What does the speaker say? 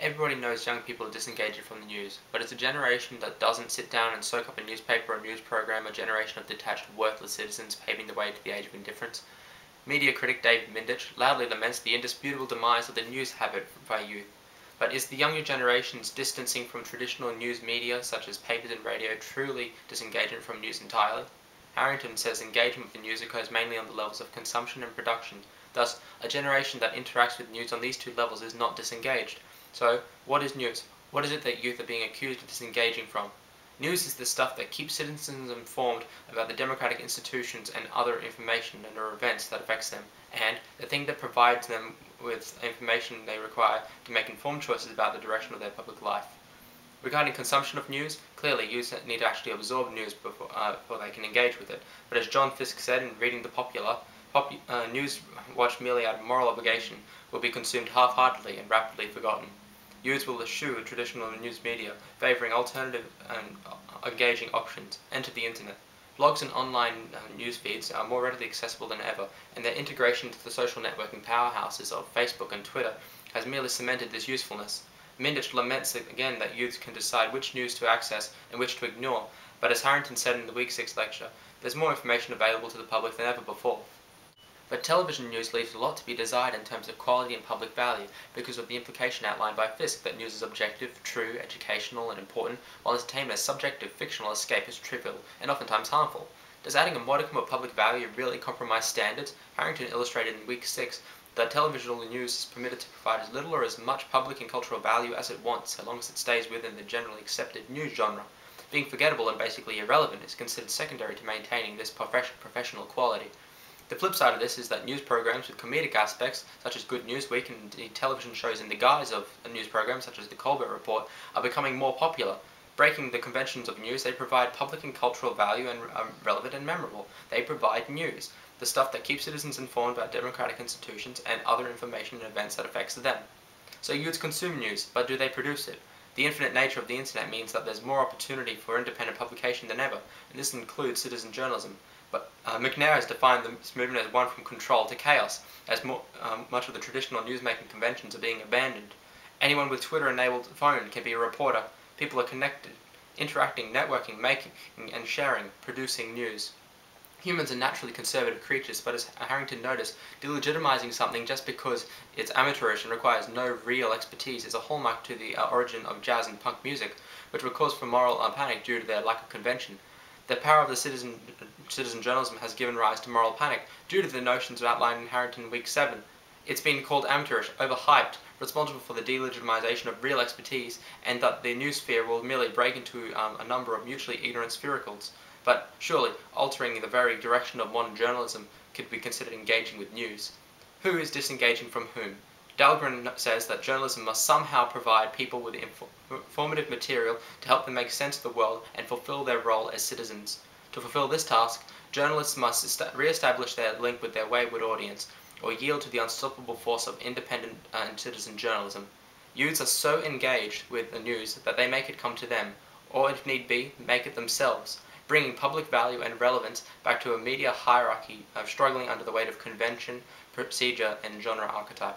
Everybody knows young people are disengaged from the news, but it's a generation that doesn't sit down and soak up a newspaper or news program, a generation of detached, worthless citizens paving the way to the age of indifference. Media critic David Mindich loudly laments the indisputable demise of the news habit by youth. But is the younger generation's distancing from traditional news media, such as papers and radio, truly disengagement from news entirely? Harrington says engagement with the news occurs mainly on the levels of consumption and production. Thus, a generation that interacts with news on these two levels is not disengaged. So, what is news? What is it that youth are being accused of disengaging from? News is the stuff that keeps citizens informed about the democratic institutions and other information and or events that affects them, and the thing that provides them with information they require to make informed choices about the direction of their public life. Regarding consumption of news, clearly youth need to actually absorb news before they can engage with it. But as John Fiske said in Reading the Popular, news watched merely out of moral obligation will be consumed half-heartedly and rapidly forgotten. Youth will eschew traditional news media, favouring alternative and engaging options. Enter the internet. Blogs and online news feeds are more readily accessible than ever, and their integration into the social networking powerhouses of Facebook and Twitter has merely cemented this usefulness. Mindich laments again that youths can decide which news to access and which to ignore, but as Harrington said in the Week 6 lecture, there's more information available to the public than ever before. But television news leaves a lot to be desired in terms of quality and public value because of the implication outlined by Fiske that news is objective, true, educational and important, while entertainment as subjective, fictional escape is trivial and oftentimes harmful. Does adding a modicum of public value really compromise standards? Harrington illustrated in Week 6 that television news is permitted to provide as little or as much public and cultural value as it wants, so long as it stays within the generally accepted news genre. Being forgettable and basically irrelevant is considered secondary to maintaining this professional quality. The flip side of this is that news programs with comedic aspects, such as Good News Week, and indeed television shows in the guise of a news program, such as The Colbert Report, are becoming more popular. Breaking the conventions of news, they provide public and cultural value and are relevant and memorable. They provide news, the stuff that keeps citizens informed about democratic institutions and other information and events that affects them. So youths consume news, but do they produce it? The infinite nature of the internet means that there's more opportunity for independent publication than ever, and this includes citizen journalism. But McNair has defined this movement as one from control to chaos, as much of the traditional newsmaking conventions are being abandoned. Anyone with Twitter-enabled phone can be a reporter. People are connected, interacting, networking, making and sharing, producing news. Humans are naturally conservative creatures, but as Harrington noticed, delegitimizing something just because it's amateurish and requires no real expertise is a hallmark to the origin of jazz and punk music, which were cause for moral panic due to their lack of convention. The power of the citizen journalism has given rise to moral panic due to the notions outlined in Harrington Week 7. It's been called amateurish, overhyped, responsible for the delegitimization of real expertise, and that the news sphere will merely break into a number of mutually ignorant sphericals. But surely, altering the very direction of modern journalism could be considered engaging with news. Who is disengaging from whom? Dahlgren says that journalism must somehow provide people with informative material to help them make sense of the world and fulfill their role as citizens. To fulfill this task, journalists must re-establish their link with their wayward audience, or yield to the unstoppable force of independent and citizen journalism. Youths are so engaged with the news that they make it come to them, or if need be, make it themselves, bringing public value and relevance back to a media hierarchy struggling under the weight of convention, procedure and genre archetyping.